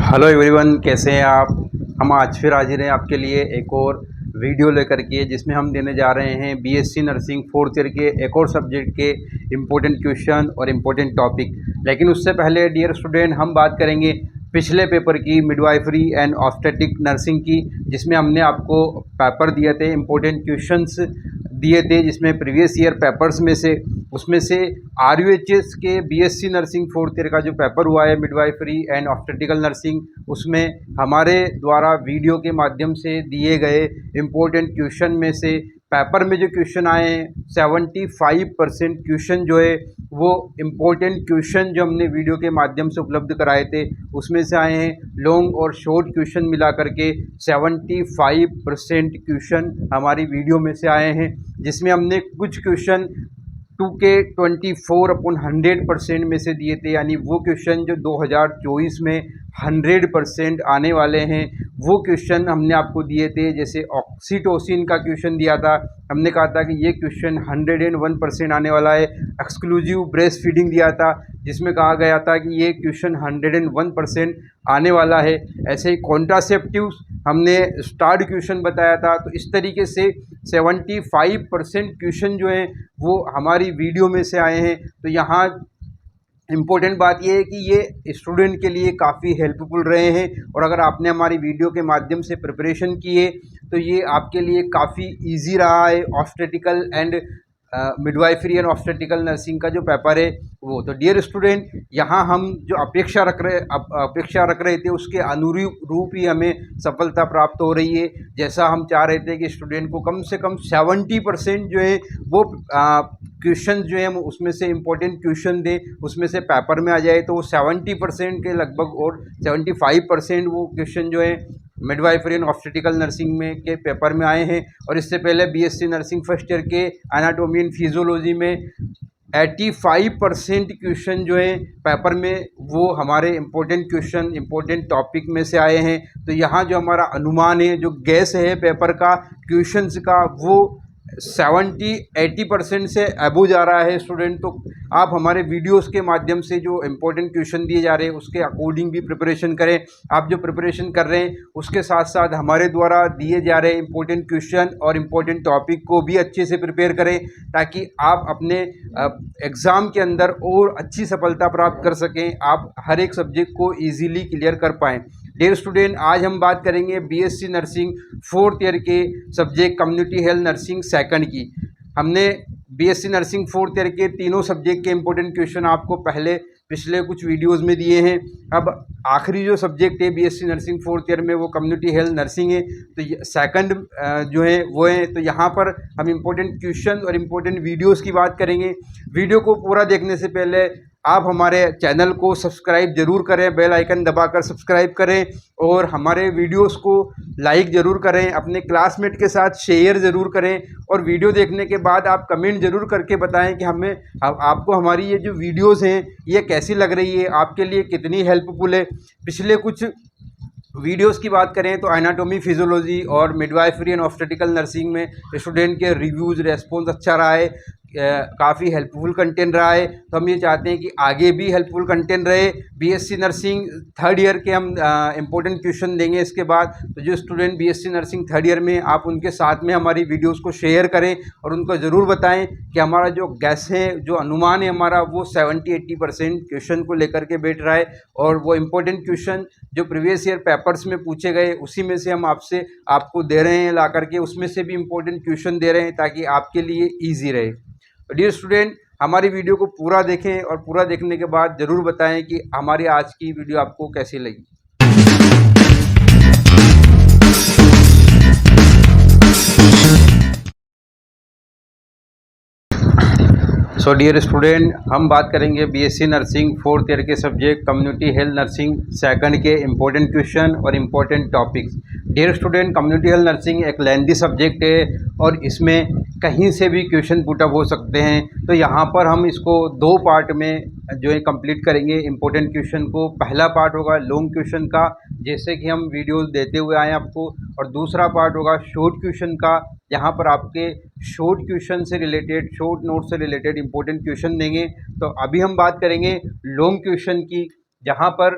Hello everyone, कैसे हैं आप। हम आज फिर हाजिर हैं आपके लिए एक और वीडियो लेकर के, जिसमें हम देने जा रहे हैं बीएससी नर्सिंग फोर्थ ईयर के एक और सब्जेक्ट के इम्पोर्टेंट क्वेश्चन और इम्पोर्टेंट टॉपिक। लेकिन उससे पहले डियर स्टूडेंट, हम बात करेंगे पिछले पेपर की, मिडवाइफरी एंड ऑब्स्टेट्रिक नर्सिंग की, जिसमें हमने आपको पेपर दिए थे, इम्पोर्टेंट क्वेश्चंस दिए थे, जिसमें प्रीवियस ईयर पेपर्स में से उसमें से आरयूएचएस के बीएससी नर्सिंग फोर्थ ईयर का जो पेपर हुआ है मिडवाइफरी एंड ऑब्स्टेट्रिकल नर्सिंग, उसमें हमारे द्वारा वीडियो के माध्यम से दिए गए इम्पोर्टेंट क्वेश्चन में से पेपर में जो क्वेश्चन आए हैं 75% क्वेश्चन जो है वो इम्पोर्टेंट क्वेश्चन जो हमने वीडियो के माध्यम से उपलब्ध कराए थे उसमें से आए हैं। लॉन्ग और शॉर्ट क्वेश्चन मिला करके 75% क्वेश्चन हमारी वीडियो में से आए हैं, जिसमें हमने कुछ क्वेश्चन 2 के 24/100% में से दिए थे, यानी वो क्वेश्चन जो 2024 में 100% आने वाले हैं वो क्वेश्चन हमने आपको दिए थे। जैसे ऑक्सीटोसिन का क्वेश्चन दिया था, हमने कहा था कि ये क्वेश्चन 101% आने वाला है। एक्सक्लूसिव ब्रेस्ट फीडिंग दिया था, जिसमें कहा गया था कि ये क्वेश्चन 101% आने वाला है। ऐसे ही कॉन्ट्रासेप्टिव्स हमने स्टार्ट क्वेश्चन बताया था। तो इस तरीके से 75% क्वेश्चन जो हैं वो हमारी वीडियो में से आए हैं। तो यहाँ इम्पोर्टेंट बात यह है कि ये स्टूडेंट के लिए काफ़ी हेल्पफुल रहे हैं, और अगर आपने हमारी वीडियो के माध्यम से प्रिपरेशन किए तो ये आपके लिए काफ़ी इजी रहा है। Obstetrical and midwifery and obstetrical nursing का जो पेपर है वो। तो डियर स्टूडेंट, यहाँ हम जो अपेक्षा रख रहे थे उसके अनुरूप ही हमें सफलता प्राप्त हो रही है। जैसा हम चाह रहे थे कि स्टूडेंट को कम से कम 70% जो है वो क्वेश्चन जो है हम उसमें से इम्पोर्टेंट क्वेश्चन दें, उसमें से पेपर में आ जाए, तो वो 70% के लगभग और 75% वो क्वेश्चन जो है मिडवाइफरी एंड ऑब्स्टेट्रिकल नर्सिंग में के पेपर में आए हैं। और इससे पहले बीएससी नर्सिंग फर्स्ट ईयर के एनाटोमी एंड फिजियोलॉजी में 85% क्वेश्चन जो है पेपर में वो हमारे इम्पोर्टेंट क्वेश्चन इम्पोर्टेंट टॉपिक में से आए हैं। तो यहाँ जो हमारा अनुमान है, जो गैस है पेपर का क्वेश्चंस का, वो 70-80% से अबव जा रहा है स्टूडेंट। तो आप हमारे वीडियोस के माध्यम से जो इम्पोर्टेंट क्वेश्चन दिए जा रहे हैं उसके अकॉर्डिंग भी प्रिपरेशन करें। आप जो प्रिपरेशन कर रहे हैं उसके साथ साथ हमारे द्वारा दिए जा रहे इम्पोर्टेंट क्वेश्चन और इम्पोर्टेंट टॉपिक को भी अच्छे से प्रिपेयर करें, ताकि आप अपने एग्ज़ाम के अंदर और अच्छी सफलता प्राप्त कर सकें, आप हर एक सब्जेक्ट को ईजीली क्लियर कर पाएँ। डियर स्टूडेंट, आज हम बात करेंगे बीएससी नर्सिंग फोर्थ ईयर के subject community health nursing second की। हमने बीएससी नर्सिंग फोर्थ ईयर के तीनों सब्जेक्ट के इम्पोर्टेंट क्वेश्चन आपको पिछले कुछ वीडियोस में दिए हैं। अब आखिरी जो सब्जेक्ट है बीएससी नर्सिंग फोर्थ ईयर में वो कम्युनिटी हेल्थ नर्सिंग है। तो सेकंड जो है वो है। तो यहाँ पर हम इम्पोर्टेंट क्वेश्चन और इम्पोर्टेंट वीडियोस की बात करेंगे। वीडियो को पूरा देखने से पहले आप हमारे चैनल को सब्सक्राइब जरूर करें, बेल आइकन दबाकर सब्सक्राइब करें, और हमारे वीडियोस को लाइक ज़रूर करें, अपने क्लासमेट के साथ शेयर ज़रूर करें, और वीडियो देखने के बाद आप कमेंट ज़रूर करके बताएं कि आपको हमारी ये जो वीडियोस हैं ये कैसी लग रही है, आपके लिए कितनी हेल्पफुल है। पिछले कुछ वीडियोस की बात करें तो एनाटोमी फिजियोलॉजी और मिडवाइफरी एंड ऑब्स्टेट्रिकल नर्सिंग में स्टूडेंट के रिव्यूज़ रिस्पॉन्स अच्छा रहा है, काफ़ी हेल्पफुल कंटेंट रहा है। तो हम ये चाहते हैं कि आगे भी हेल्पफुल कंटेंट रहे। बीएससी नर्सिंग थर्ड ईयर के हम इम्पोर्टेंट क्वेश्चन देंगे इसके बाद। तो जो student BSc nursing third year में, आप उनके साथ में हमारी वीडियोस को शेयर करें और उनको ज़रूर बताएं कि हमारा जो गैस है, जो अनुमान है हमारा, वो 70-80% क्वेश्चन को लेकर के बैठ रहा है, और वो इम्पोर्टेंट क्वेश्चन जो प्रीवियस ईयर पेपर्स में पूछे गए उसी में से हम आपको दे रहे हैं ला करके, उसमें से भी इम्पोर्टेंट क्वेश्चन दे रहे हैं ताकि आपके लिए ईजी रहे। डियर स्टूडेंट, हमारी वीडियो को पूरा देखें और पूरा देखने के बाद ज़रूर बताएं कि हमारी आज की वीडियो आपको कैसी लगी। सो डियर स्टूडेंट, हम बात करेंगे बीएससी नर्सिंग फोर्थ ईयर के subject community health nursing second के इम्पोर्टेंट क्वेश्चन और important topics. Dear student, community health nursing एक लेंथी सब्जेक्ट है और इसमें कहीं से भी क्वेश्चन पुटअप हो सकते हैं। तो यहाँ पर हम इसको 2 पार्ट में जो है कंप्लीट करेंगे इम्पोर्टेंट क्वेश्चन को। पहला पार्ट होगा लॉन्ग क्वेश्चन का, जैसे कि हम वीडियोस देते हुए आए आपको, और दूसरा पार्ट होगा शॉर्ट क्वेश्चन का। यहाँ पर आपके शॉर्ट क्वेश्चन से रिलेटेड, शॉर्ट नोट से रिलेटेड इम्पोर्टेंट क्वेश्चन देंगे। तो अभी हम बात करेंगे लॉन्ग क्वेश्चन की, जहाँ पर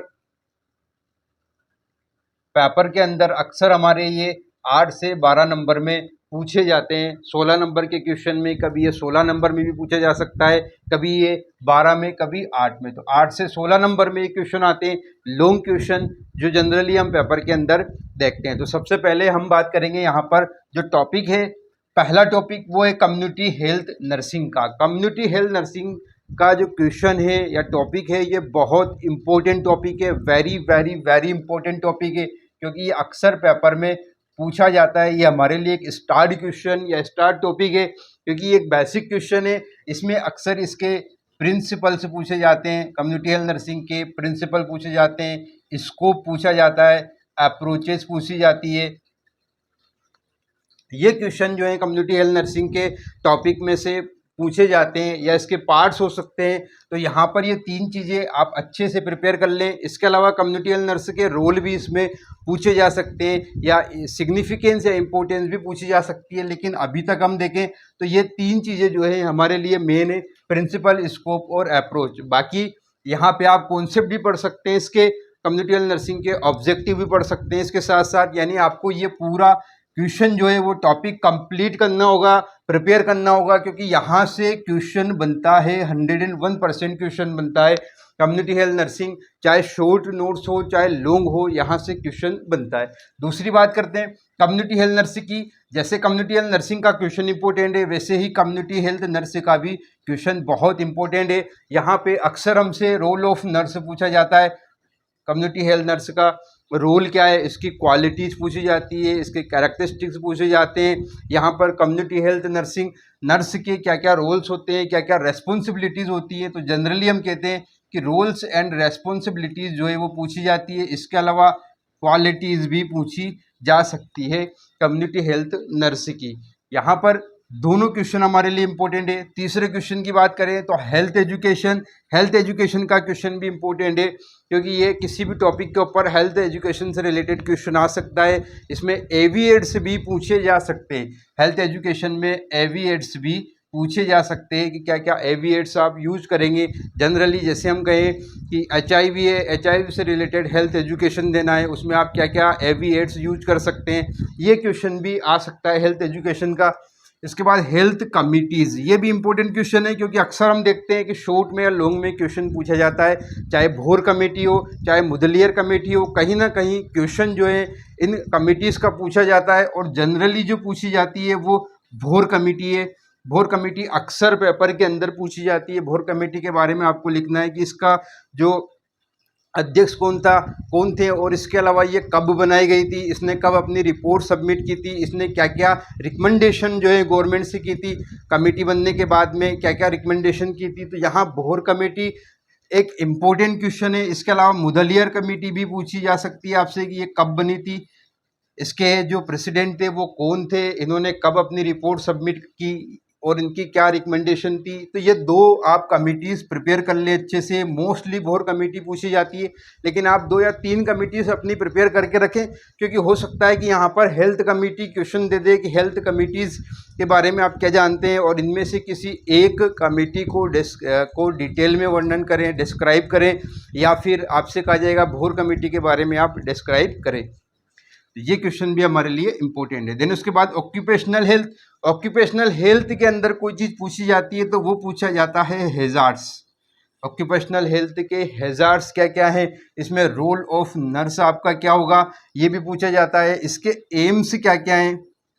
पेपर के अंदर अक्सर हमारे ये 8 से 12 नंबर में पूछे जाते हैं। 16 नंबर के क्वेश्चन में कभी ये 16 नंबर में भी पूछा जा सकता है, कभी ये 12 में, कभी 8 में। तो 8 से 16 नंबर में ये क्वेश्चन आते हैं, लॉन्ग क्वेश्चन जो जनरली हम पेपर के अंदर देखते हैं। तो सबसे पहले हम बात करेंगे यहाँ पर जो टॉपिक है, पहला टॉपिक वो है कम्युनिटी हेल्थ नर्सिंग का। कम्युनिटी हेल्थ नर्सिंग का जो क्वेश्चन है या टॉपिक है, ये बहुत इंपॉर्टेंट टॉपिक है, very very very important topic है, क्योंकि ये अक्सर पेपर में पूछा जाता है। ये हमारे लिए एक स्टार्ट क्वेश्चन या स्टार्ट टॉपिक है, क्योंकि ये एक बेसिक क्वेश्चन है। इसमें अक्सर इसके प्रिंसिपल्स पूछे जाते हैं, कम्युनिटी हेल्थ नर्सिंग के प्रिंसिपल पूछे जाते हैं, स्कोप पूछा जाता है, अप्रोचेस पूछी जाती है। ये क्वेश्चन जो है कम्युनिटी हेल्थ नर्सिंग के टॉपिक में से पूछे जाते हैं या इसके पार्ट्स हो सकते हैं। तो यहाँ पर ये 3 चीज़ें आप अच्छे से प्रिपेयर कर लें। इसके अलावा कम्युनिटी हेल्थ नर्स के रोल भी इसमें पूछे जा सकते हैं या सिग्निफिकेंस या इम्पोर्टेंस भी पूछी जा सकती है। लेकिन अभी तक हम देखें तो ये 3 चीज़ें जो है हमारे लिए मेन है, प्रिंसिपल, स्कोप और अप्रोच। बाकी यहाँ पे आप कॉन्सेप्ट भी पढ़ सकते हैं, इसके कम्युनिटी हेल्थ नर्सिंग के ऑब्जेक्टिव भी पढ़ सकते हैं इसके साथ साथ। यानी आपको ये पूरा क्वेश्चन जो है वो टॉपिक कंप्लीट करना होगा, प्रिपेयर करना होगा, क्योंकि यहाँ से क्वेश्चन बनता है, 101% क्वेश्चन बनता है। कम्युनिटी हेल्थ नर्सिंग चाहे शॉर्ट नोट्स हो चाहे लॉन्ग हो, यहाँ से क्वेश्चन बनता है। दूसरी बात करते हैं कम्युनिटी हेल्थ नर्सिंग की। जैसे कम्युनिटी हेल्थ नर्सिंग का क्वेश्चन इंपॉर्टेंट है, वैसे ही कम्युनिटी हेल्थ नर्स का भी क्वेश्चन बहुत इंपॉर्टेंट है। यहाँ पे अक्सर हमसे रोल ऑफ नर्स पूछा जाता है। कम्युनिटी हेल्थ नर्स का रोल क्या है, इसकी क्वालिटीज़ पूछी जाती है, इसके कैरेक्टरिस्टिक्स पूछे जाते हैं। यहाँ पर कम्युनिटी हेल्थ नर्सिंग नर्स के क्या क्या रोल्स होते हैं, क्या क्या रेस्पॉन्सिबिलिटीज़ होती है। तो जनरली हम कहते हैं कि रोल्स एंड रेस्पॉन्सिबिलिटीज़ जो है वो पूछी जाती है। इसके अलावा क्वालिटीज़ भी पूछी जा सकती है कम्युनिटी हेल्थ नर्स की। यहाँ पर दोनों क्वेश्चन हमारे लिए इंपॉर्टेंट है। तीसरे क्वेश्चन की बात करें तो हेल्थ एजुकेशन का क्वेश्चन भी इंपॉर्टेंट है, क्योंकि ये किसी भी टॉपिक के ऊपर हेल्थ एजुकेशन से रिलेटेड क्वेश्चन आ सकता है। इसमें एविएट्स भी पूछे जा सकते हैं, हेल्थ एजुकेशन में एविएट्स भी पूछे जा सकते हैं कि क्या क्या एविएट्स आप यूज करेंगे। जनरली जैसे हम कहें कि HIV है, HIV से रिलेटेड हेल्थ एजुकेशन देना है, उसमें आप क्या क्या एविएट्स यूज कर सकते हैं, ये क्वेश्चन भी आ सकता है हेल्थ एजुकेशन का। इसके बाद हेल्थ कमिटीज़, ये भी इंपॉर्टेंट क्वेश्चन है, क्योंकि अक्सर हम देखते हैं कि शॉर्ट में या लॉन्ग में क्वेश्चन पूछा जाता है। चाहे भोर कमेटी हो चाहे मुदलियर कमेटी हो, कहीं ना कहीं क्वेश्चन जो है इन कमिटीज़ का पूछा जाता है। और जनरली जो पूछी जाती है वो भोर कमेटी है। भोर कमेटी अक्सर पेपर के अंदर पूछी जाती है। भोर कमेटी के बारे में आपको लिखना है कि इसका जो अध्यक्ष कौन थे, और इसके अलावा ये कब बनाई गई थी, इसने कब अपनी रिपोर्ट सबमिट की थी, इसने क्या क्या रिकमेंडेशन जो है गवर्नमेंट से की थी, कमेटी बनने के बाद में क्या क्या रिकमेंडेशन की थी। तो यहाँ भोर कमेटी एक इम्पोर्टेंट क्वेश्चन है। इसके अलावा मुदलियर कमेटी भी पूछी जा सकती है आपसे कि ये कब बनी थी, इसके जो प्रेसिडेंट थे वो कौन थे, इन्होंने कब अपनी रिपोर्ट सबमिट की और इनकी क्या रिकमेंडेशन थी। तो ये 2 आप कमिटीज़ प्रिपेयर कर लें अच्छे से। मोस्टली भोर कमेटी पूछी जाती है, लेकिन आप 2 या 3 कमिटीज़ अपनी प्रिपेयर करके रखें, क्योंकि हो सकता है कि यहाँ पर हेल्थ कमेटी क्वेश्चन दे दे कि हेल्थ कमिटीज़ के बारे में आप क्या जानते हैं, और इनमें से किसी एक कमेटी को डिटेल में वर्णन करें, डिस्क्राइब करें, या फिर आपसे कहा जाएगा भोर कमेटी के बारे में आप डिस्क्राइब करें। ये क्वेश्चन भी हमारे लिए इंपॉर्टेंट है। देन उसके बाद ऑक्यूपेशनल हेल्थ के अंदर कोई चीज़ पूछी जाती है तो वो पूछा जाता है हैजार्ड्स। ऑक्यूपेशनल हेल्थ के हैजार्ड्स क्या क्या है, इसमें रोल ऑफ नर्स आपका क्या होगा, ये भी पूछा जाता है। इसके एम्स क्या क्या हैं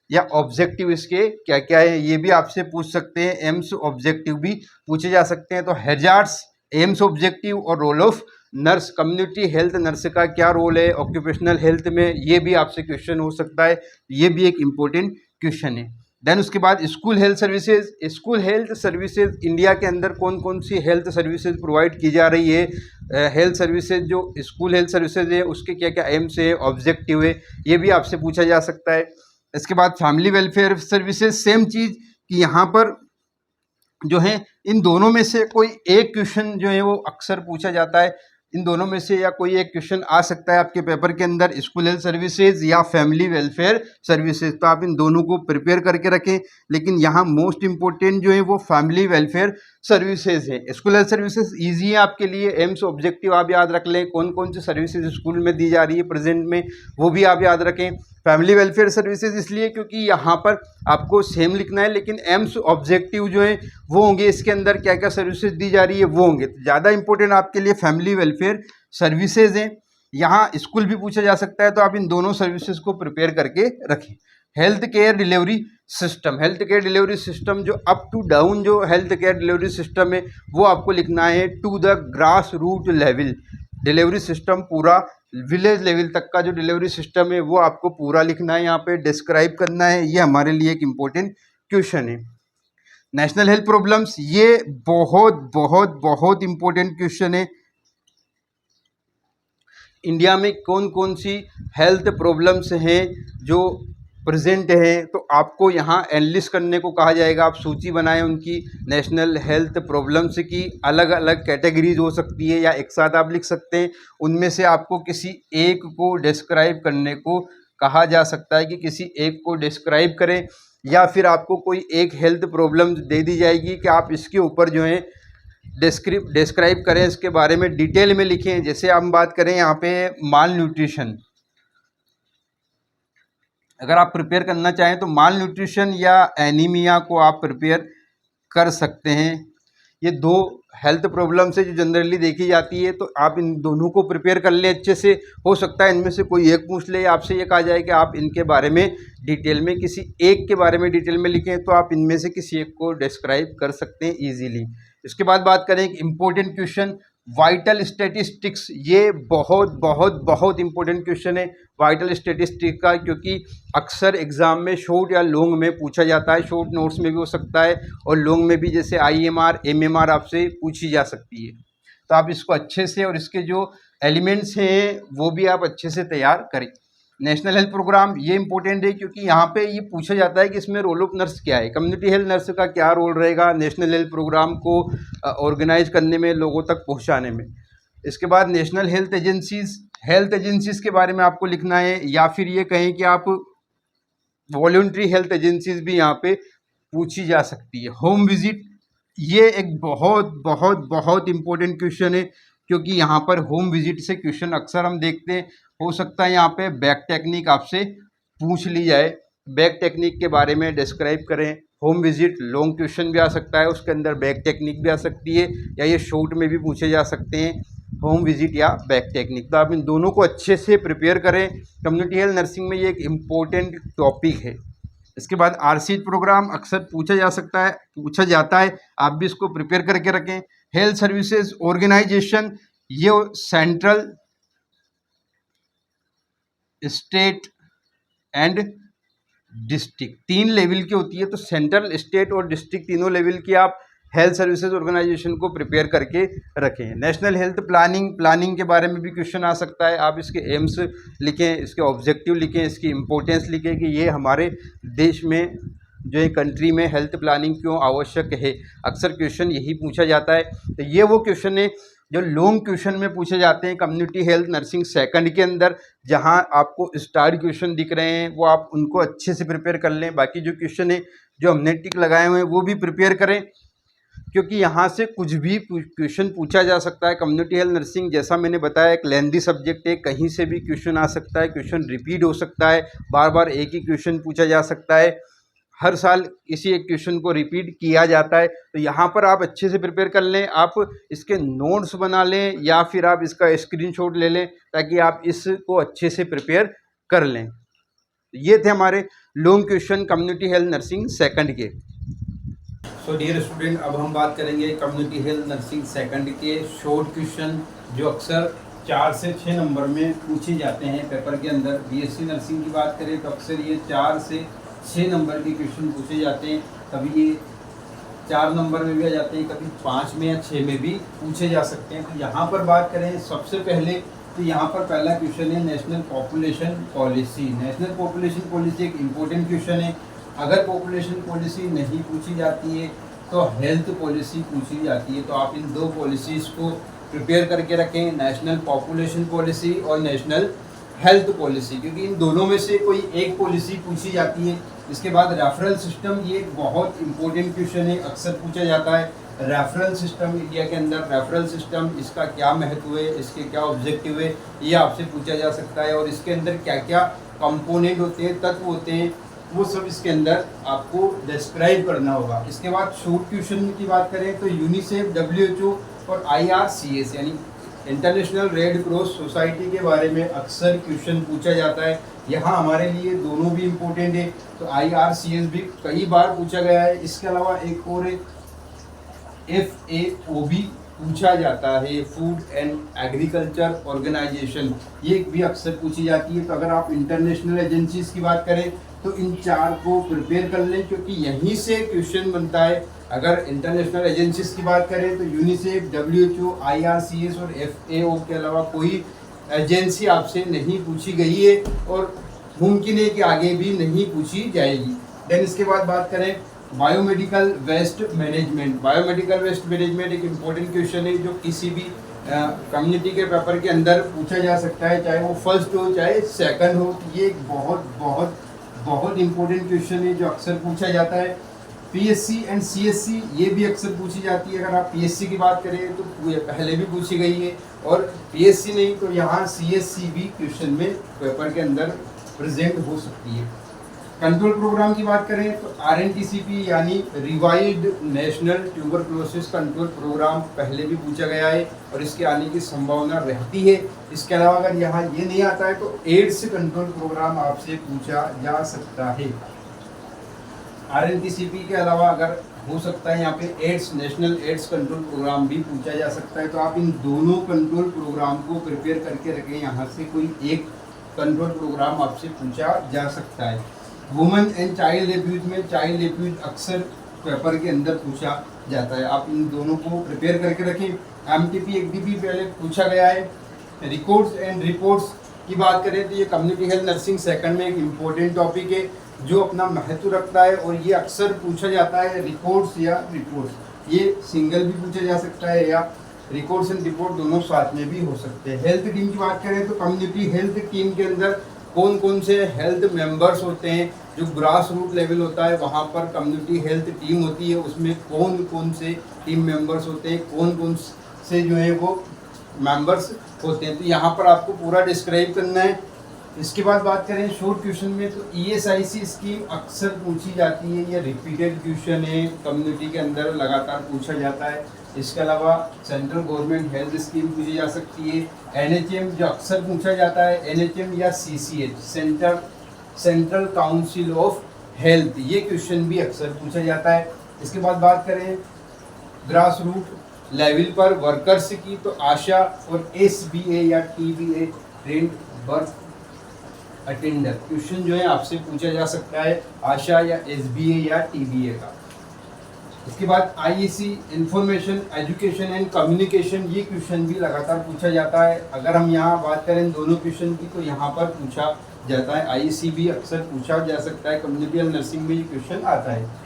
या ऑब्जेक्टिव इसके क्या क्या है, ये भी आपसे पूछ सकते हैं। एम्स ऑब्जेक्टिव भी पूछे जा सकते हैं। तो हैजार्ड्स, एम्स ऑब्जेक्टिव और role of nurse, community health nurse का क्या रोल है ऑक्यूपेशनल हेल्थ में, ये भी आपसे क्वेश्चन हो सकता है। ये भी एक इम्पोर्टेंट क्वेश्चन है। देन उसके बाद school health services. School health services India के अंदर कौन कौन सी हेल्थ सर्विसेज प्रोवाइड की जा रही है। हेल्थ सर्विसेज जो स्कूल हेल्थ सर्विसेज है उसके क्या क्या एम्स है, ऑब्जेक्टिव है, ये भी आपसे पूछा जा सकता है। इसके बाद फैमिली वेलफेयर सर्विसेज, सेम चीज़ कि यहाँ पर जो है इन दोनों में से कोई एक क्वेश्चन जो है वो अक्सर पूछा जाता है। इन दोनों में से या कोई एक क्वेश्चन आ सकता है आपके पेपर के अंदर, स्कूल हेल्थ सर्विसेज या फैमिली वेलफेयर सर्विसेज। तो आप इन दोनों को प्रिपेयर करके रखें, लेकिन यहाँ मोस्ट इम्पोर्टेंट जो है वो फैमिली वेलफेयर सर्विसेज हैं। स्कूल हेल्थ सर्विसेज ईजी है आपके लिए, एम्स ऑब्जेक्टिव आप याद रख लें, कौन कौन सी सर्विसेज स्कूल में दी जा रही है प्रेजेंट में, वो भी आप याद रखें। फैमिली वेलफेयर सर्विसेज इसलिए क्योंकि यहाँ पर आपको सेम लिखना है, लेकिन एम्स ऑब्जेक्टिव जो है वो होंगे, इसके अंदर क्या क्या सर्विसेज दी जा रही है वो होंगे। तो ज़्यादा इंपॉर्टेंट आपके लिए फैमिली वेलफेयर सर्विसेज हैं। यहाँ स्कूल भी पूछा जा सकता है, तो आप इन दोनों सर्विसेज को प्रिपेयर करके रखें। Health care delivery system, health care delivery system जो अप टू डाउन जो हेल्थ केयर डिलीवरी सिस्टम है वो आपको लिखना है to the grass root level. Delivery system पूरा विलेज लेवल तक का जो डिलीवरी सिस्टम है वो आपको पूरा लिखना है, यहाँ पे डिस्क्राइब करना है। ये हमारे लिए एक इम्पोर्टेंट क्वेश्चन है। नेशनल हेल्थ प्रॉब्लम्स, ये बहुत बहुत बहुत इम्पोर्टेंट क्वेश्चन है। इंडिया में कौन कौन सी हेल्थ प्रॉब्लम्स हैं जो प्रेजेंट हैं, तो आपको यहाँ एनालिस्ट करने को कहा जाएगा। आप सूची बनाएं उनकी, नेशनल हेल्थ प्रॉब्लम्स की अलग अलग कैटेगरीज हो सकती है या एक साथ आप लिख सकते हैं। उनमें से आपको किसी एक को डिस्क्राइब करने को कहा जा सकता है कि किसी एक को डिस्क्राइब करें, या फिर आपको कोई एक हेल्थ प्रॉब्लम दे दी जाएगी कि आप इसके ऊपर जो है डिस्क्राइब करें, इसके बारे में डिटेल में लिखें। जैसे हम बात करें यहाँ पे माल न्यूट्रिशन, अगर आप प्रिपेयर करना चाहें तो माल न्यूट्रिशन या एनीमिया को आप प्रिपेयर कर सकते हैं। ये दो हेल्थ प्रॉब्लम से जो जनरली देखी जाती है, तो आप इन दोनों को प्रिपेयर कर लें अच्छे से। हो सकता है इनमें से कोई एक पूछ ले, आपसे ये कहा जाए कि आप इनके बारे में डिटेल में किसी एक के बारे में डिटेल में लिखें, तो आप इनमें से किसी एक को डिस्क्राइब कर सकते हैं ईजीली। इसके बाद बात करें एक इम्पोर्टेंट क्वेश्चन, वाइटल स्टैटिस्टिक्स। ये बहुत बहुत बहुत इंपॉर्टेंट क्वेश्चन है वाइटल स्टैटिस्टिक्स का, क्योंकि अक्सर एग्जाम में शॉर्ट या लॉन्ग में पूछा जाता है। शॉर्ट नोट्स में भी हो सकता है और लॉन्ग में भी, जैसे IMR MMR आपसे पूछी जा सकती है। तो आप इसको अच्छे से, और इसके जो एलिमेंट्स हैं वो भी आप अच्छे से तैयार करें। नेशनल हेल्थ प्रोग्राम, ये इंपॉर्टेंट है क्योंकि यहाँ पे ये पूछा जाता है कि इसमें रोल ऑफ नर्स क्या है, कम्युनिटी हेल्थ नर्स का क्या रोल रहेगा नेशनल हेल्थ प्रोग्राम को ऑर्गेनाइज करने में, लोगों तक पहुँचाने में। इसके बाद नेशनल हेल्थ एजेंसीज के बारे में आपको लिखना है, या फिर ये कहें कि आप वॉलंटरी हेल्थ एजेंसीज भी यहाँ पे पूछी जा सकती है। होम विजिट, ये एक बहुत बहुत बहुत इंपॉर्टेंट क्वेश्चन है, क्योंकि यहाँ पर होम विजिट से क्वेश्चन अक्सर हम देखते हैं। हो सकता है यहाँ पे बैक टेक्निक आपसे पूछ ली जाए, बैक टेक्निक के बारे में डिस्क्राइब करें। होम विजिट लॉन्ग क्वेश्चन भी आ सकता है, उसके अंदर बैक टेक्निक भी आ सकती है, या ये शॉर्ट में भी पूछे जा सकते हैं, होम विजिट या बैक टेक्निक। तो आप इन दोनों को अच्छे से प्रिपेयर करें। कम्युनिटी हेल्थ नर्सिंग में ये एक इम्पोर्टेंट टॉपिक है। इसके बाद RCH प्रोग्राम अक्सर पूछा जाता है, आप भी इसको प्रिपेयर करके रखें। हेल्थ सर्विसेज ऑर्गेनाइजेशन, ये central, state and district 3 level की होती है। तो सेंट्रल, स्टेट और डिस्ट्रिक्ट तीनों लेवल की आप हेल्थ सर्विसेज ऑर्गेनाइजेशन को प्रिपेयर करके रखें। नेशनल हेल्थ प्लानिंग के बारे में भी क्वेश्चन आ सकता है। आप इसके एम्स लिखें, इसके ऑब्जेक्टिव लिखें, इसकी इम्पोर्टेंस लिखें कि ये हमारे देश में जो है कंट्री में हेल्थ प्लानिंग क्यों आवश्यक है। अक्सर क्वेश्चन यही पूछा जाता है। तो ये वो क्वेश्चन है जो लॉन्ग क्वेश्चन में पूछे जाते हैं कम्युनिटी हेल्थ नर्सिंग सेकंड के अंदर। जहां आपको स्टार क्वेश्चन दिख रहे हैं वो आप उनको अच्छे से प्रिपेयर कर लें। बाकी जो क्वेश्चन है जो हमने टिक लगाए हुए हैं वो भी प्रिपेयर करें, क्योंकि यहाँ से कुछ भी क्वेश्चन पूछा जा सकता है। कम्युनिटी हेल्थ नर्सिंग जैसा मैंने बताया एक लेंथी सब्जेक्ट है, कहीं से भी क्वेश्चन आ सकता है, क्वेश्चन रिपीट हो सकता है, बार बार एक ही क्वेश्चन पूछा जा सकता है, हर साल किसी एक क्वेश्चन को रिपीट किया जाता है। तो यहाँ पर आप अच्छे से प्रिपेयर कर लें, आप इसके नोट्स बना लें या फिर आप इसका स्क्रीनशॉट ले लें ताकि आप इसको अच्छे से प्रिपेयर कर लें। ये थे हमारे long question community health nursing second के। सो डियर स्टूडेंट, अब हम बात करेंगे कम्युनिटी हेल्थ नर्सिंग सेकंड के शॉर्ट क्वेश्चन जो अक्सर 4 से 6 नंबर में पूछे जाते हैं पेपर के अंदर। BSc नर्सिंग की बात करें तो अक्सर ये 4 से 6 नंबर के क्वेश्चन पूछे जाते हैं। कभी ये 4 नंबर में भी आ जाते हैं, कभी 5 में या 6 में भी पूछे जा सकते हैं। तो यहाँ पर बात करें सबसे पहले, तो यहाँ पर पहला क्वेश्चन है national population policy. National population policy एक इम्पोर्टेंट क्वेश्चन है। अगर पॉपुलेशन पॉलिसी नहीं पूछी जाती है तो हेल्थ पॉलिसी पूछी जाती है। तो आप इन दो पॉलिसीज़ को प्रिपेयर करके रखें, नेशनल पॉपुलेशन पॉलिसी और नेशनल हेल्थ पॉलिसी, क्योंकि इन दोनों में से कोई एक पॉलिसी पूछी जाती है। इसके बाद रेफरल सिस्टम, ये बहुत इंपॉर्टेंट क्वेश्चन है, अक्सर पूछा जाता है। रेफरल सिस्टम, इंडिया के अंदर रेफरल सिस्टम, इसका क्या महत्व है, इसके क्या ऑब्जेक्टिव है, ये आपसे पूछा जा सकता है। और इसके अंदर क्या क्या कंपोनेंट होते हैं, तत्व होते हैं, वो सब इसके अंदर आपको डिस्क्राइब करना होगा। इसके बाद शॉर्ट क्वेश्चन की बात करें तो यूनिसेफ, WHO और IRCS यानी इंटरनेशनल रेड क्रॉस सोसाइटी के बारे में अक्सर क्वेश्चन पूछा जाता है। यहाँ हमारे लिए दोनों भी इम्पोर्टेंट है, तो IRCS भी कई बार पूछा गया है। इसके अलावा एक और FAO भी पूछा जाता है, फूड एंड एग्रीकल्चर ऑर्गेनाइजेशन, ये भी अक्सर पूछी जाती है। तो अगर आप इंटरनेशनल एजेंसीज की बात करें तो इन चार को प्रिपेयर कर लें, क्योंकि यहीं से क्वेश्चन बनता है। अगर इंटरनेशनल एजेंसीज की बात करें तो यूनिसेफ, WHO, IRCS और FAO के अलावा कोई एजेंसी आपसे नहीं पूछी गई है और मुमकिन है कि आगे भी नहीं पूछी जाएगी। देन इसके बाद बात करें biomedical waste management. Biomedical waste management एक इम्पोर्टेंट क्वेश्चन है जो किसी भी कम्युनिटी के पेपर के अंदर पूछा जा सकता है, चाहे वो फर्स्ट हो चाहे सेकंड हो। ये एक बहुत बहुत बहुत इम्पोर्टेंट क्वेश्चन है जो अक्सर पूछा जाता है। PSC एंड CSC ये भी अक्सर पूछी जाती है। अगर आप PSC की बात करें तो पहले भी पूछी गई है, और PSC नहीं तो यहाँ CSC भी क्वेश्चन में पेपर के अंदर प्रेजेंट हो सकती है। कंट्रोल प्रोग्राम की बात करें तो RNTCP यानी revived national tuberculosis control programme पहले भी पूछा गया है और इसके आने की संभावना रहती है। इसके अलावा अगर यहाँ ये नहीं आता है तो एड्स कंट्रोल प्रोग्राम आपसे पूछा जा सकता है। RNTCP के अलावा अगर हो सकता है यहाँ पे AIDS, national AIDS control programme भी पूछा जा सकता है। तो आप इन दोनों कंट्रोल प्रोग्राम को प्रिपेयर करके रखें, यहाँ से कोई एक कंट्रोल प्रोग्राम आपसे पूछा जा सकता है। वुमेन एंड चाइल्ड एब्यूज में चाइल्ड एब्यूज अक्सर पेपर के अंदर पूछा जाता है, आप इन दोनों को प्रिपेयर करके रखें। MTP XDP पहले पूछा गया है। रिकॉर्ड्स एंड रिपोर्ट्स की बात करें तो ये कम्युनिटी हेल्थ नर्सिंग सेकंड में एक इम्पोर्टेंट टॉपिक है जो अपना महत्व रखता है और ये अक्सर पूछा जाता है। रिकॉर्ड्स या रिपोर्ट्स, ये सिंगल भी पूछा जा सकता है या रिकॉर्ड्स एंड रिपोर्ट दोनों साथ में भी हो सकते हैं। हेल्थ टीम की बात करें तो कम्युनिटी हेल्थ टीम के अंदर कौन कौन से हेल्थ मेंबर्स होते हैं, जो ग्रास रूट लेवल होता है वहाँ पर कम्युनिटी हेल्थ टीम होती है, उसमें कौन कौन से टीम मेंबर्स होते हैं, कौन कौन से जो है वो मेंबर्स होते हैं, तो यहाँ पर आपको पूरा डिस्क्राइब करना है। इसके बाद बात करें शॉर्ट क्वेश्चन में तो ESIC स्कीम अक्सर पूछी जाती है, ये रिपीटेड क्वेश्चन है, कम्युनिटी के अंदर लगातार पूछा जाता है। इसके अलावा सेंट्रल गवर्नमेंट हेल्थ स्कीम पूछी जा सकती है। NHM जो अक्सर पूछा जाता है, NHM या CCH central council of health, ये क्वेश्चन भी अक्सर पूछा जाता है। इसके बाद बात करें ग्रास रूट लेवल पर वर्कर्स की तो आशा और SBA या TBA trend birth attender question जो है आपसे पूछा जा सकता है, आशा या SBA या TBA का। इसके बाद IEC information education and communication, ये क्वेश्चन भी लगातार पूछा जाता है। अगर हम यहाँ बात करें दोनों क्वेश्चन की तो यहाँ पर पूछा जाता है। IEC भी अक्सर पूछा जा सकता है, कम्युनिटी हेल्थ नर्सिंग में ये क्वेश्चन आता है।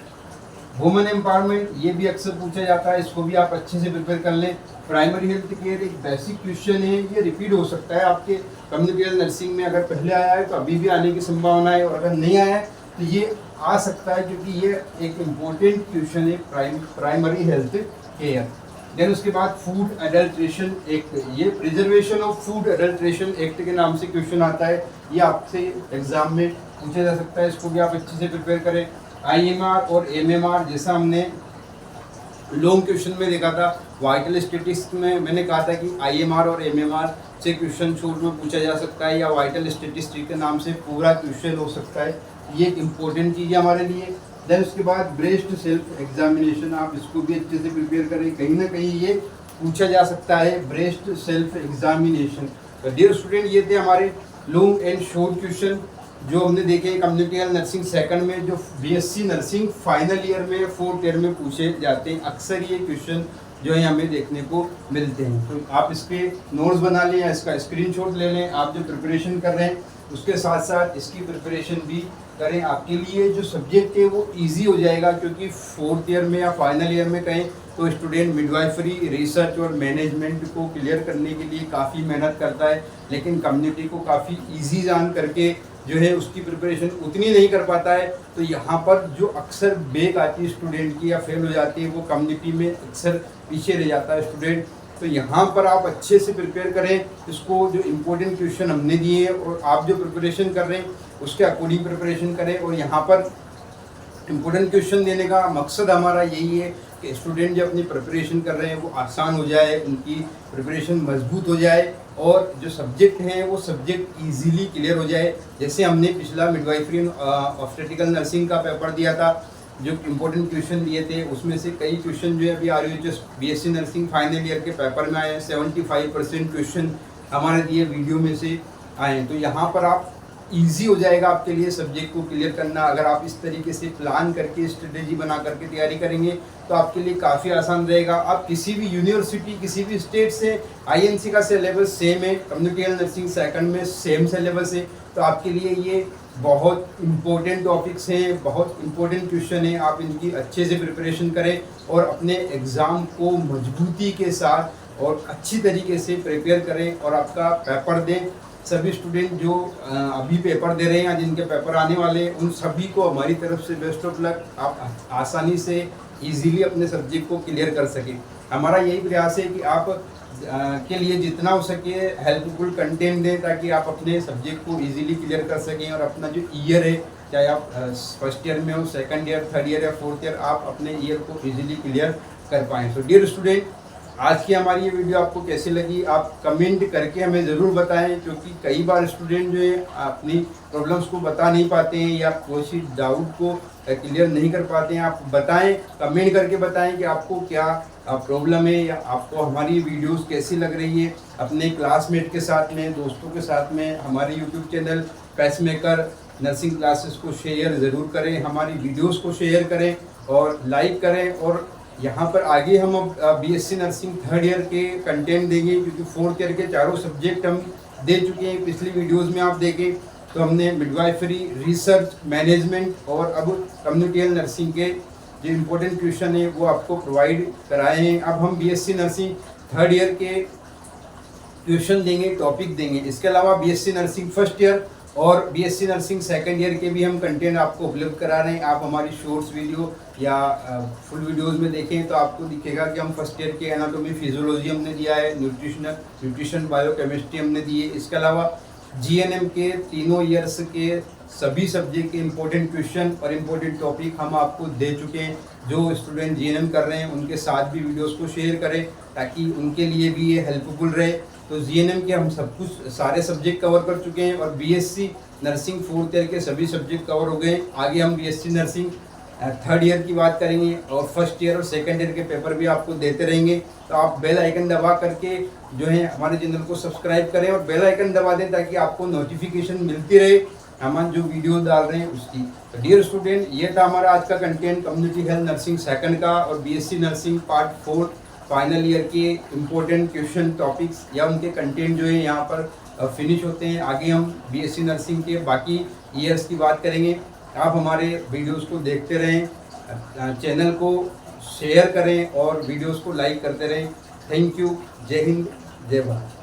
वुमेन एम्पावरमेंट ये भी अक्सर पूछा जाता है, इसको भी आप अच्छे से प्रिपेयर कर लें। प्राइमरी हेल्थ केयर एक बेसिक क्वेश्चन है, ये रिपीट हो सकता है आपके कम्युनिटी हेल्थ नर्सिंग में। अगर पहले आया है तो अभी भी आने की संभावना है, और अगर नहीं आया है तो ये आ सकता है, क्योंकि ये एक इम्पोर्टेंट क्वेश्चन है प्राइमरी हेल्थ केयर। देन उसके बाद फूड एडल्ट्रेशन एक्ट, ये preservation of food adulteration act के नाम से क्वेश्चन आता है, ये आपसे एग्जाम में पूछा जा सकता है, इसको भी आप अच्छे से प्रिपेयर करें। IMR और MMR जैसा हमने लॉन्ग क्वेश्चन में देखा था, वाइटल स्टेटिस्टिक्स में मैंने कहा था कि IMR और MMR से क्वेश्चन शॉर्ट में पूछा जा सकता है, या वाइटल स्टेटिस्टिक्स के नाम से पूरा क्वेश्चन हो सकता है। ये एक इम्पोर्टेंट चीज़ है हमारे लिए। देन उसके बाद ब्रेस्ट सेल्फ एग्जामिनेशन, आप इसको भी अच्छे से प्रिपेयर करें, कहीं ना कहीं ये पूछा जा सकता है ब्रेस्ट सेल्फ एग्जामिनेशन। तो डियर स्टूडेंट, ये थे हमारे लॉन्ग एंड शॉर्ट क्वेश्चन जो हमने देखे कम्युनिटी हेल्थ नर्सिंग सेकंड में, जो BSc नर्सिंग फाइनल ईयर में 4th ईयर में पूछे जाते हैं। अक्सर ये क्वेश्चन जो है हमें देखने को मिलते हैं, तो आप इसके नोट्स बना लें या इसका स्क्रीनशॉट ले लें। आप जो प्रिपरेशन कर रहे हैं उसके साथ साथ इसकी प्रिपरेशन भी करें, आपके लिए जो सब्जेक्ट है वो इजी हो जाएगा, क्योंकि 4th ईयर में या फाइनल ईयर में कहीं तो स्टूडेंट मिडवाइफरी रिसर्च और मैनेजमेंट को क्लियर करने के लिए काफ़ी मेहनत करता है, लेकिन कम्युनिटी को काफ़ी ईजी जान करके जो है उसकी प्रिपरेशन उतनी नहीं कर पाता है। तो यहाँ पर जो अक्सर बैक आती है स्टूडेंट की या फेल हो जाती है, वो कम्युनिटी में अक्सर पीछे रह जाता है स्टूडेंट। तो यहाँ पर आप अच्छे से प्रिपेयर करें, इसको जो इम्पोर्टेंट क्वेश्चन हमने दिए हैं और आप जो प्रिपरेशन कर रहे हैं उसके अकॉर्डिंग प्रिपरेशन करें। और यहाँ पर इम्पोर्टेंट क्वेश्चन देने का मकसद हमारा यही है कि स्टूडेंट जो अपनी प्रिपरेशन कर रहे हैं वो आसान हो जाए, उनकी प्रिपरेशन मजबूत हो जाए और जो सब्जेक्ट हैं वो सब्जेक्ट इजीली क्लियर हो जाए। जैसे हमने पिछला मिडवाइफरी ऑब्स्टेट्रिकल नर्सिंग का पेपर दिया था, जो इम्पोर्टेंट क्वेश्चन दिए थे उसमें से कई क्वेश्चन जो है अभी RUHS BSc nursing final year के पेपर में आए। 75% क्वेश्चन हमारे दिए वीडियो में से आए। तो यहाँ पर आप इजी हो जाएगा आपके लिए सब्जेक्ट को क्लियर करना। अगर आप इस तरीके से प्लान करके स्ट्रेटेजी बना करके तैयारी करेंगे तो आपके लिए काफ़ी आसान रहेगा। आप किसी भी यूनिवर्सिटी किसी भी स्टेट से, INC का सिलेबस सेम है, कम्युनिटी हेल्थ नर्सिंग सेकंड में सेम सिलेबस है। तो आपके लिए ये बहुत इंपॉर्टेंट टॉपिक्स हैं, बहुत इंपॉर्टेंट क्वेश्चन हैं। आप इनकी अच्छे से प्रिपरेशन करें और अपने एग्ज़ाम को मजबूती के साथ और अच्छी तरीके से प्रिपेयर करें और आपका पेपर दें। सभी स्टूडेंट जो अभी पेपर दे रहे हैं या जिनके पेपर आने वाले हैं, उन सभी को हमारी तरफ से बेस्ट ऑफ लक। आप आसानी से इजीली अपने सब्जेक्ट को क्लियर कर सकें। हमारा यही प्रयास है कि आप के लिए जितना हो सके हेल्पफुल कंटेंट दें ताकि आप अपने सब्जेक्ट को इजीली क्लियर कर सकें और अपना जो ईयर है, चाहे आप फर्स्ट ईयर में हो, सेकंड ईयर, थर्ड ईयर या फोर्थ ईयर, आप अपने ईयर को इजीली क्लियर कर पाएँ। सो डियर स्टूडेंट, आज की हमारी ये वीडियो आपको कैसी लगी आप कमेंट करके हमें ज़रूर बताएं, क्योंकि कई बार स्टूडेंट जो है अपनी प्रॉब्लम्स को बता नहीं पाते हैं या कोई डाउट को क्लियर नहीं कर पाते हैं। आप बताएं, कमेंट करके बताएं कि आपको क्या प्रॉब्लम है या आपको हमारी वीडियोस कैसी लग रही है। अपने क्लासमेट के साथ में, दोस्तों के साथ में हमारे YouTube channel pacemaker nursing classes को शेयर ज़रूर करें, हमारी वीडियोज़ को शेयर करें और लाइक करें। और यहाँ पर आगे हम अब BSc नर्सिंग थर्ड ईयर के कंटेंट देंगे, क्योंकि फोर्थ ईयर के चारों सब्जेक्ट हम दे चुके हैं। पिछली वीडियोस में आप देखें तो हमने मिडवाइफरी, रिसर्च, मैनेजमेंट और अब कम्युनिटी हेल्थ नर्सिंग के जो इम्पोर्टेंट क्वेश्चन है वो आपको प्रोवाइड कराए हैं। अब हम BSc नर्सिंग थर्ड ईयर के क्वेश्चन देंगे, टॉपिक देंगे। इसके अलावा BSc नर्सिंग फर्स्ट ईयर और BSc नर्सिंग सेकंड ईयर के भी हम कंटेंट आपको उपलब्ध करा रहे हैं। आप हमारी शॉर्ट्स वीडियो या फुल वीडियोस में देखें तो आपको दिखेगा कि हम फर्स्ट ईयर के एनाटॉमी, फिजियोलॉजी हमने दिया है, न्यूट्रिशन, बायोकेमिस्ट्री हमने दी है। इसके अलावा GNM के तीनों ईयर्स के सभी सब्जेक्ट के इम्पोर्टेंट क्वेश्चन और इम्पोर्टेंट टॉपिक हम आपको दे चुके हैं। जो स्टूडेंट GNM कर रहे हैं उनके साथ भी वीडियोस को शेयर करें ताकि उनके लिए भी ये हेल्पफुल रहे। तो GNM के हम सब कुछ सारे सब्जेक्ट कवर कर चुके हैं और BSc नर्सिंग फोर्थ ईयर के सभी सब्जेक्ट कवर हो गए। आगे हम BSc नर्सिंग थर्ड ईयर की बात करेंगे और फर्स्ट ईयर और सेकंड ईयर के पेपर भी आपको देते रहेंगे। तो आप बेल आइकन दबा करके जो है हमारे चैनल को सब्सक्राइब करें और बेल आइकन दबा दें ताकि आपको नोटिफिकेशन मिलती रहे हम जो वीडियो डाल रहे हैं उसकी। तो डियर स्टूडेंट, ये था हमारा आज का content community health nursing second का और BSc nursing part 4 final year के इम्पोर्टेंट क्वेश्चन टॉपिक्स या उनके कंटेंट जो है यहाँ पर फिनिश होते हैं। आगे हम BSc नर्सिंग के बाकी ईयर्स की बात करेंगे। आप हमारे वीडियोस को देखते रहें, चैनल को शेयर करें और वीडियोस को लाइक करते रहें। Thank you. जय हिंद, जय भारत।